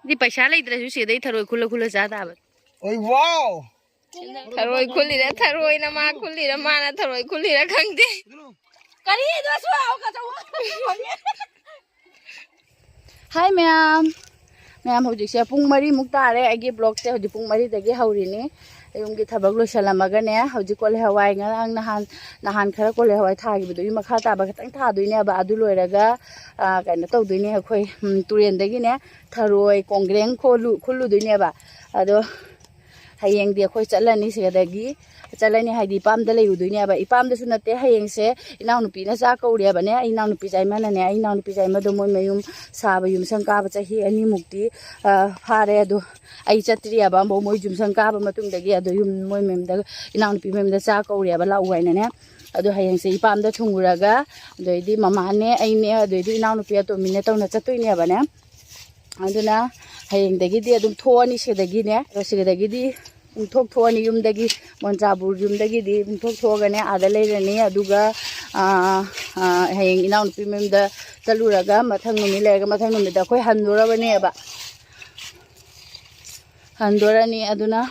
दी पैसा लेद्रसु सिदै थरोय खुल्ला खुल्ला चा ताब ओय वाव थरोय खुल्लिरा थरोय ना मा खुल्लिरा माना थरोय खुल्लिरा खंगदे करी दसु आउ का चौ हाय मैम मैम हौजिक पुंग मरी मुक तारे आगे ब्लॉग से हौजिक पुंग मरी दगी हौरिनी युमगी थबक लोसलमगने हौजिक कोले हवाई ngarang nahan khara कोले हवाई थागिबदुई मखा ताबा खतंग थादुइने बा अदु लोइरगा काइना तौदुइने अखोय तुरेन दगिने थरोय कोंग्रेंग खुल्लुदुइने बा अदो हयेंग दि अखोय चलनी सिगदगी चलनी हाइदि पामदा लेउदुइने बा इपामदसु नते हयेंग से इनाउ नुपीना चा कौरिया बने इनाउ नुपी जाइमानने इनाउ नुपी जाइमादो मोय मयुम साबा युम संकाबा चही अनि मुक्ति फारे अदो आई चत्रिया बा मोय जुम संकाबा मतुंगदगी अदो युम मोय मेमदा इनाउ नुपी मेमदा चा कौरिया बा लाउ वाइनने अदो हयेंग से इपामदा थुंगुरागा अदोइदि ममाने आइने अदोइदि इनाउ नुपी अतोमिने तौना चतुइने बने अदुना हयेंग दगिदि अदुम थोअनि सिगदगिने सिगदगिदि थोक थोअनि युमदगी मोनचाबुर युमदगिदि थोक थोगने आदा लेरनी अदुगा हयेंग इनाउ नुपी मेमदा चलुरागा मथंग नुमि लेरगा मथंग नुमिदा अखोय हंदोरबनेबा हंदोरनी अदुना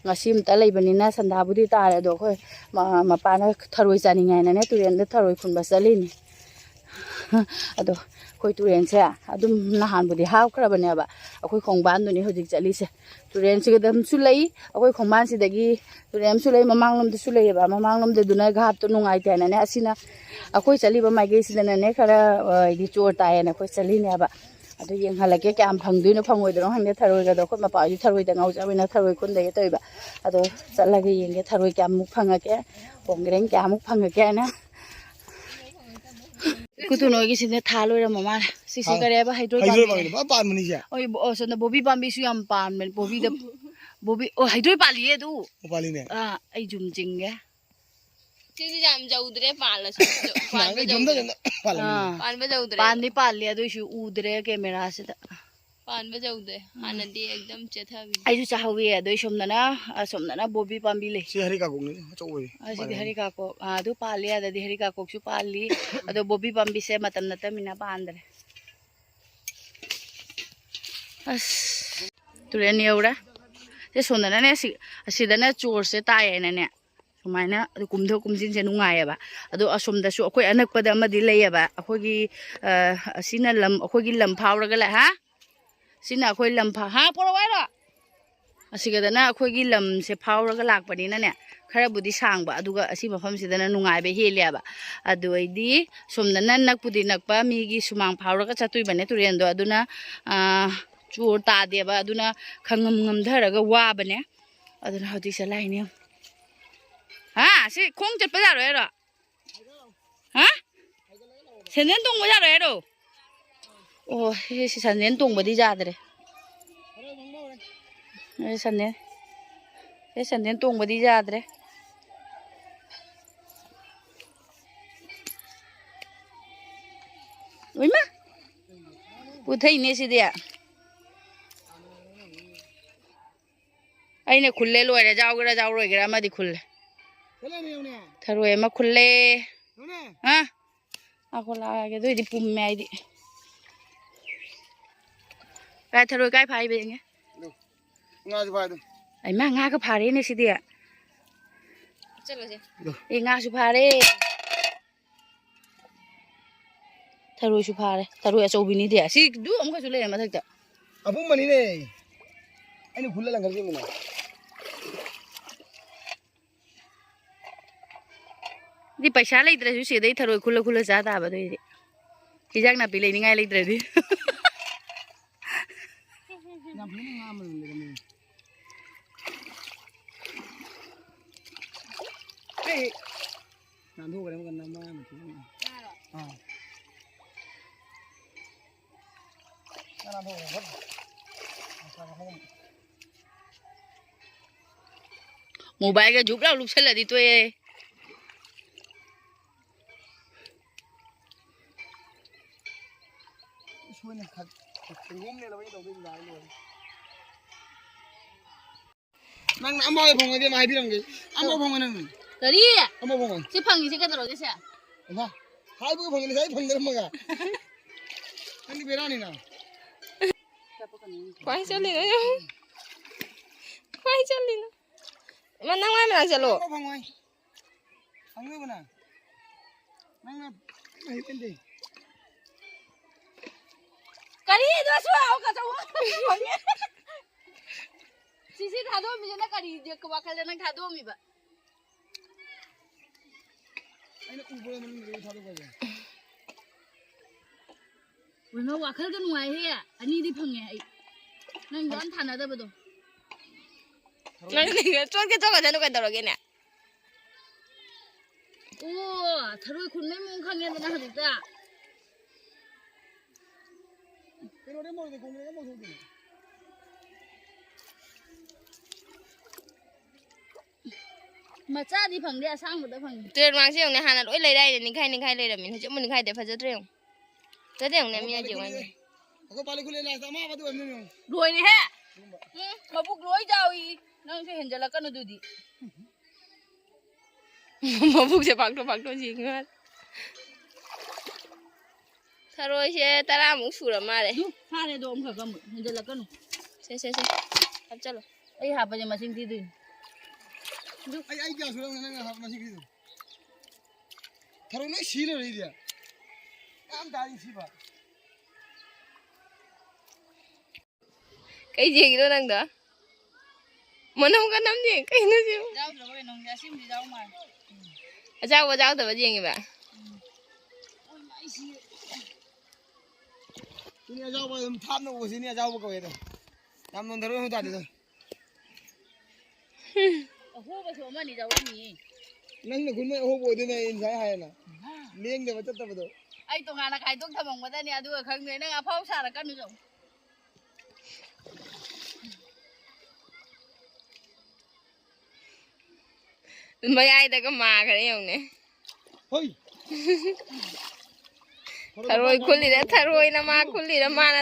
ngasiमता लेबनिना संधाबुदि तारे दो अखोय मपाना थरोय चानिंगायनाने तुरेनदा थरोय खुनबा चलिनी अदो अखोय तुरेनसे अदुम नहानबुदि हावख्रबनेबा अखोय खोंबानदुनि होजिक चलिसे तुरेन सिगदमसु लई अखोय खोंबानसिदगी तुरेमसु लई ममांगलमदसु लईबा ममांगलमदे दुना घापतो नुंगाइतेनाने असिना अखोय चलिबा माइगेसिदनाने खरा इदि चोर तायना अखोय चलिनेबा अदो येंगहलके क्याम फंगदुइनो फंगोइदनो हंगे थरोयगदो अखोय मपाजु थरोयदा गाउजाबिना थरोय खुनदगे तोइबा अदो चलगे येंगे थरोय क्यामुक फंगके पोंग्रेंग क्यामुक फंगके ना कुतुनोगी सिने थालोइरा ममा सिसी करेबा हाइड्रोल पानी से ओय ओसना बोबी पाम्बीसु याम पान बोबी द बोबी ओ हाइड्रोल पालिए दु पालिने आई जुम जिंगे सिसी जाम जाउद्रे पालस पान जाउद्रे पान पाले अदुसु उद्रे कैमरा से पान जाउद्रे आनंदी एकदम चेथाबी आइसु चाहवे अदुइ सोमना बोबी पाम्बी ले से हरि काकोने चौवे असिदि हरि काको अदु पाले अदि हरि काकोसु पाली अदो बोबी पाम्बी से मतम नतमिना पांदरे अस तुरेन यौरा से सोनना ने असिदना चोर से तायेनाने सुमाइना कुमधो कुमजिन से नुंगायबा अदो असोमदसु अखोय अनकपदा अमदि लेयबा अखोगी असिना लम अखोगी लम फावरगा ला हा सिना अखोय लम फा हा पोरवाइरो असिगदना अखोगी लम से फावरगा लाकपनिना ने खराबुदि सांगबा अदुगा असि मफमसिदना नुंगायबे हेलियाबा अदोइदि सोमदना नकपुदि नकपा मीगी सुमांग फावरगा चतुइबने तुरेंदो अदुना चोर तादेबा अदुना खंगम ngमधरगा वाबने अदुना हौदि सलाइने हाँ सी खोंग चटपा जारोयरो हाँ सेनेन तोंबा जारोयरो ओ सी सेनेन तोंबदि जादरे सेनेन तोंबदि जादरे ओइमा पुथैने सिदि अइने खुल्ले लोइरे जाउगरा जाउरोइगरा अमदि खुल्ले थरोय मा खुल्ले हाँ आको लागे दोइदि पुम्मे आइदि काय थरोय काय फाइबेंगे ngazu फादो आइमा ngaका फारेने सिदि चलो से ए ngaसु फारे थरोयसु फारे थरोय अचौबिनी दे सि दु अमखसु लेरे मथक्ता अबुम मनिने आइने खुल्ला लंगलगिना दी पैसा लेद्रसु सिदै थरोय खुल्ला खुल्ला चा ताब दोइदि हिजाक नापि लेनिंगाय लेद्रदि मोबाइल का झुपला लुपसलदि तो ये nang amo ay phong ay mai bi dong amo phong nang करी amo phong से फंगी से कदरोगे से ना hai bu phong ni sai phong dam ga ani bera ni na quay chân lên nữa quay chân lên mà năng ai mà làm sao lộ Có phòng ơi. Phòng người bên nào? Năng mày bên đi. cái gì đó sao cả cháu xí thả đôi mình nó cái gì cái bác cái nó thả đôi mình vậy Anh nó uber mình tháo được rồi. 왜 너 와클 건 와해 아니 디 펑해 난 이건 다 나다 봐도 nó cái trốn cái chỗ cái nó cái đầu cái nè 오 타로이 콘메 몽캉에 나 하겠다 Cái nó đến mồi thì cùng nó mồi thôi. mà cha đi phẳng đi sang một đứa phẳng tuyệt mang siêu này hàng là lấy đây để nín khai đây là mình chỗ mình khai để phải rất riêng rất riêng này mình chịu anh Có bao nhiêu này sao mà bắt được mình. đuổi này ha mà bục đuổi giàu gì nó sẽ hiện ra là cái nó đuổi đi mà bục sẽ bạc đồ gì nữa thôi rồi sẽ ta làm một sủi mà đấy pha này đồ ông khởi cầm hiện ra là cái nó xem hấp chân rồi ấy hạp bây giờ mà sinh đi đi Ai kia xuống nó là mà gì đó. Thằng nó xí rồi đi à. Am đại xí ba. cái gì đó đang đó mà không có nắm gì cái nó chứ giàu rồi nông gia sim đi giàu mà giao từ gì vậy bạn Xin nhà giàu bây giờ tham nó xin nhà giàu bao nhiêu đây. Tham nó thằng nó không trả được rồi. hô bây giờ mà đi giàu nhỉ Nang nó cũng mới hô bồi thế này sai hay là. Liêng để mà chất tập được. ai tụng là cái tụng thầm ông mà ta nè đua khăng người nó phao xa là cái nó giống mấy ai ta có mà cái đấy không nè Hoi. Tharoi khuli ra tharoi na ma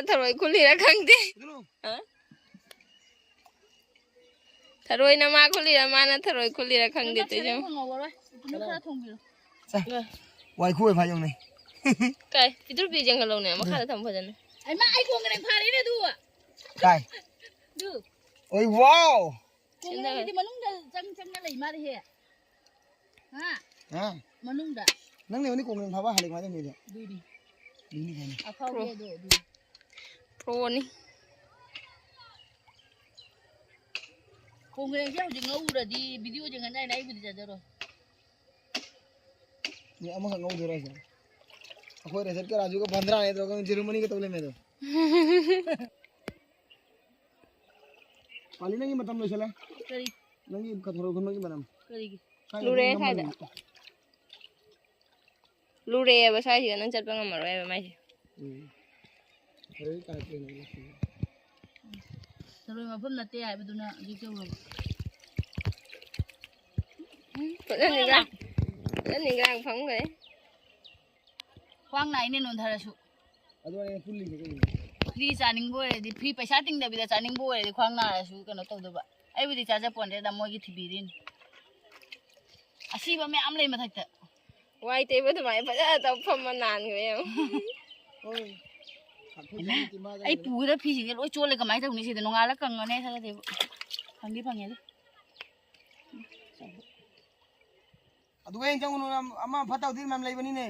tharoi khuli ra khang de tharoi na ma tharoi khuli ra khang de te jo Quay khui phải dùng này. kai pitur bi jang lo ne ma khala tham phajan ai mà ai cuồng cái này pha đấy này đua Đây. đua Ôi wow. cuồng này thì mà nung đã chăng nó lấy mà đi hè ha À. mà nung đã Nang này cùng mình phá ba halik mà thế này. đi đi Đi đi này. à phao kia đổ đi pro ni cuồng cái này chứ không ngâu rồi đi video chừng ngày nay bây giờ rồi Ni ama ngau dura sa. Aku reset ke Raju ke 15 ne to kan Germany ke tole me to. Pali nangi matam lo sala. kari Nangi ka thoro gon nangi banam. kari lure khai da lure ba sai ji nan chat pa ngam ro mai Thoro ka ke ne. rồi mà phun là tê ai bây giờ nó đi chơi rồi rất là gang phóng vậy khoang này nên nó thật là sự Adu ne fully ke ni. free charging boy đi free पैसा ting da bi da charging boy đi khoang na su cái nó tàu đó vậy ai bây giờ charge point đấy là mỗi cái tivi din asi ba mẹ am lấy mà thật đấy quay tê với tụi mày phải là tao phong mà nàn người em Oi. ai pu da phi cái lối chua lấy cái máy tàu này thì nó ngã là cần này sao thế thằng đi bằng nhé Adu en jang nu ama phatau din mam lai bani ne.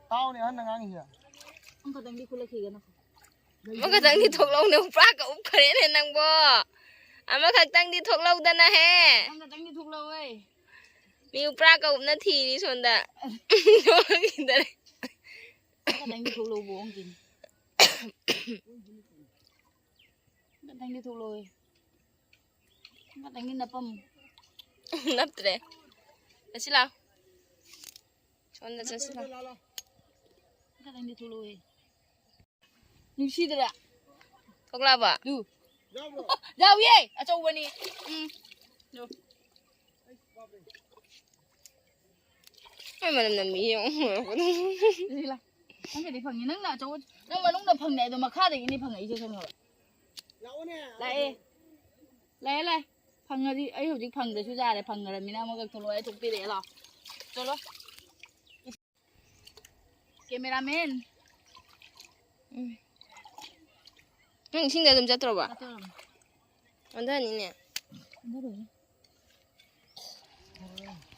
Tao ne han ngang hi. ông có đang đi khuya khi cái nó mà cái thằng đi thuộc lâu nè phá cả úp khởi này năng bò à mà cái thằng đi thuộc lâu đàn à he ông có đang đi thuộc lâu ấy mi phá cả úp nó thì đi xuân đã ông có đang đi thuộc lâu bố ông gì đang đi thuộc lâu ấy ông có đang đi nạp âm nắp đấy là xí lao xuân đã xí lao ông có đang đi thuộc lâu ấy nhưng xí đấy ạ thuộc lâu à du giàu ye à châu bên đi du ai mà làm mì không đi là anh phải đi phần gì nắng nào châu nắng mà nắng đập phần này rồi mà khác thì đi phần này chưa xem rồi lại phần này đi ấy hồi trước phần để chú ra để phần này mình đang mua cái thùng lôi thùng pì để lò cho nó cameraman ꯅꯪ ꯏꯁꯤꯡꯗ ꯑꯗꯨꯝ ꯆꯠꯇ꯭ꯔꯣꯕ ꯑꯣꯟꯊꯅꯤꯅꯦ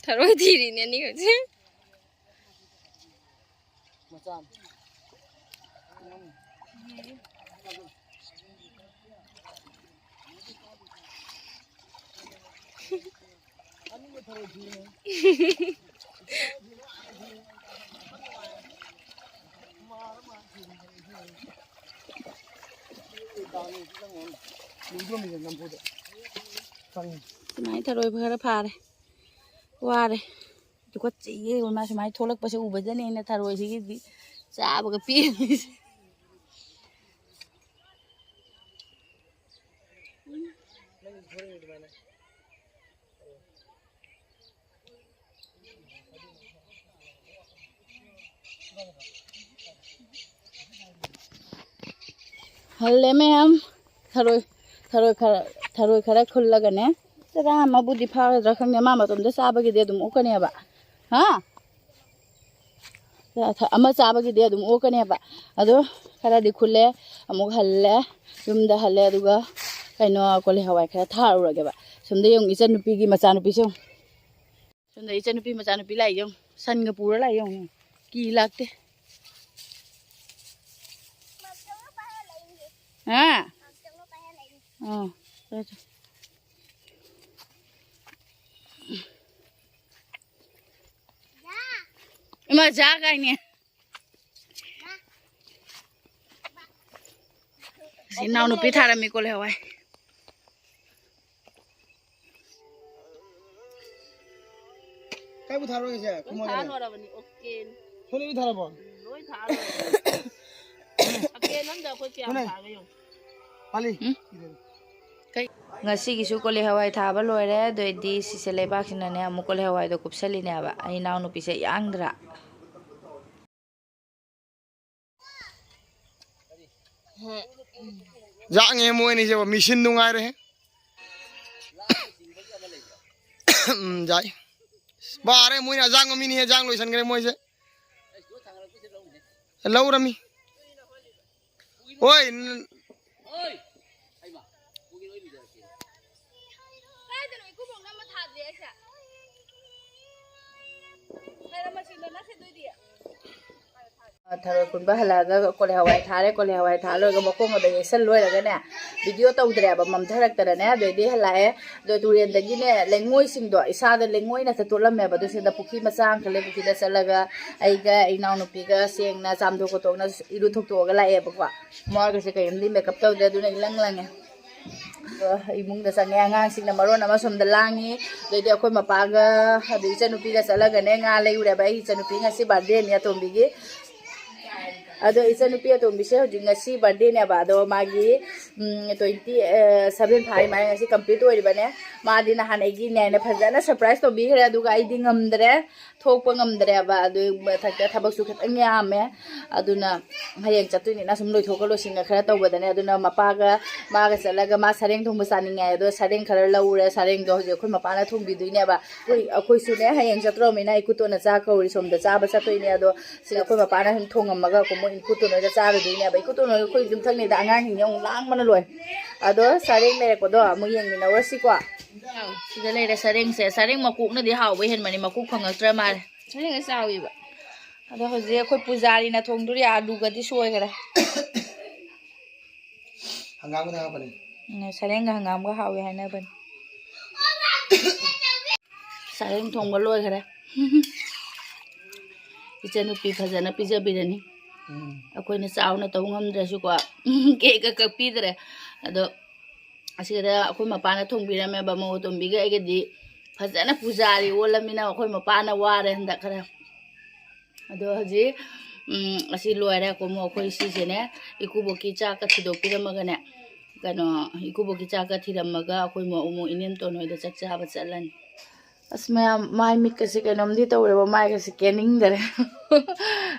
ꯊꯔꯣꯏ ꯊꯤꯔꯤꯅꯦ ꯑꯅꯤꯈꯛꯁꯦ Sumai tharoi khara phare ware duka chi ma sumai tholak pa se ubadane na tharoi si gi cha ba pi halle ma'am tharoi khara khullagane tara ma budi phara khang ma ma tom da sa ba gi de dum okane ba ha ama sa ba gi de dum okane ba ado khara di khulle amuk halle yumda halle aduga kaino kole hawai khara tharurage ba sumde yong ichan nupi gi macha nupi se sumde ichan nupi macha nupi lai yong san ga pura lai yong ki lakte ha mà giá cái nè xin nào nó biết thà là mình có lẽ vậy cái bút thà rồi kìa không thà mà rồi là mình ok thôi đi thà rồi bọn lối thà rồi ok lắm đâu có chèo thà cái gì Ali ngasigisu kole hawai thaba loire doidi sise lebak sinane amu kole hawai do kupsaline aba ai naw nu pise yangdra dạng nghe môi này giờ machine đúng ai đấy vậy ba đấy môi là dạng của mình dạng lối sân cái môi chứ lâu rồi mi ôi tharo kun ba halaga kole hawai thare lo ga mako ngada yesal lo ga ne video taw dre ba mam tharak tara ne do di halae do turen da gi ne lengoi sing do isa da lengoi na tulam me ba do se da pukhi masang khale pukhi da salaga ai ga inaw no pi ga seng na cham do ko to na iru thok to ga lae ba kwa mo ga se kayam di makeup taw de du na ilang lang imung da sang nga sing na maron ama som da langi do di akoi mapaga adu chanupi da salaga ne nga lai ure ba i chanupi nga si birthday ne atombi gi ado isa nupi atom bise hojing ngasi birthday ne ba do magi 27 phai mai ngasi complete oi bane ma din han egi ne na phajana surprise to bi hre adu ga I ding amdre thok pa ngamdre ba adu thakta thabak su khat anya me aduna hayeng chatu ni na sum loi thok lo singa khara to badane aduna mapa ga ma ga salaga ma sareng thong basani ngai do sareng khara laure sareng do je khoi mapa na thong bi duine ba koi su ne hayeng chatro me na ikuto na cha ka uri som da cha ba chatoi ne ado singa khoi mapa na thong amaga ko mo ikuto no da cha bi duine ba ikuto no khoi dum thang ni da angang hin yong lang mana loi ado sareng le ko do mo yeng ni na wasi kwa sida le sareng se sareng makuk na di haw ba hen mani makuk phangaktra ma sareng ga sawi ba ado hoje khoi pujari na thong duri alu ga di soi gara hangam cái nào vậy sareng ga hangam ga haw hai na ban sareng thong ga loi gara ichanu pi phajana pija birani akoi na chaw na taw ngam dra su kwa ke ka pi dre ado asira akoi mapa na thong birame ba mo tom bi ga di phajana pujari olamina akoi mapa na ware handa khara ado haji asi loire ko mo khoi si se ne ikuboki cha ka thido piramaga ne kano ikuboki cha ka thiramaga akoi mo umo inen to noi da chak cha ba chalan asma mai mik ka se kanom di tawre ba mai ka se kening dare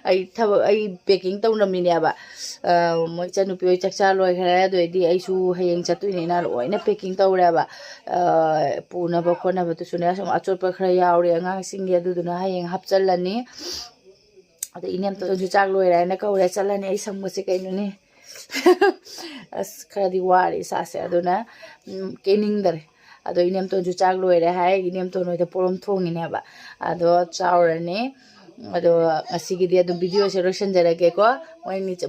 ai thab ai packing taw na mi ne ba moi chanu pi chak cha loi khara do di ai su hayeng chatu ni na loi na packing tawre ba puna ba khona ba tu sune som achor pa khara yaure anga sing ge du na hayeng hap chalani ade inem to ju chak loi ra na ka ore chalani ai sam se kai nu ni ꯑꯁ ꯈꯔꯗꯤ ꯋꯥꯔꯦ ꯏꯁꯥꯁꯦ ꯑꯗꯨꯅ ꯀꯦꯅꯤꯡꯗꯔꯦ ꯑꯗꯣ ꯏꯅꯦꯝꯇꯣꯟꯁꯨ ꯆꯥꯛ ꯂꯣꯏꯔꯦ ꯍꯥꯏ ꯏꯅꯦꯝꯇꯣꯟ ꯍꯣꯏꯗ ꯄꯣꯔꯣꯝ ꯊꯣꯡꯉꯤꯅꯦꯕ ꯑꯗꯣ ꯆꯥꯎꯔꯅꯤ ꯑꯗꯣ ꯉꯁꯤꯒꯤꯗꯤ ꯑꯗꯨꯝ ꯚꯤꯗꯤꯑꯣꯁꯦ ꯂꯣꯏꯁꯤꯟꯖꯔꯒꯦꯀꯣ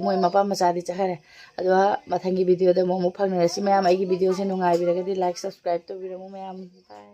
ꯃꯣꯏ ꯃꯄꯥ ꯃꯆꯥꯗꯤ ꯆꯠꯈꯔꯦ ꯑꯗꯣ ꯃꯊꯪꯒꯤ ꯚꯤꯗꯤꯑꯣꯗ ꯑꯃꯨꯛ ꯐꯪꯅꯔꯁꯤ ꯃꯌꯥꯝ ꯑꯩꯒꯤ ꯚꯤꯗꯤꯑꯣꯁꯦ ꯅꯨꯡꯉꯥꯏꯕꯤꯔꯒꯗꯤ ꯂꯥꯏꯛ ꯁꯕꯁꯀ꯭ꯔꯥꯏꯕ ꯇꯧꯕꯤꯔꯝꯃꯨ ꯃꯌꯥꯝ ꯕꯥꯏ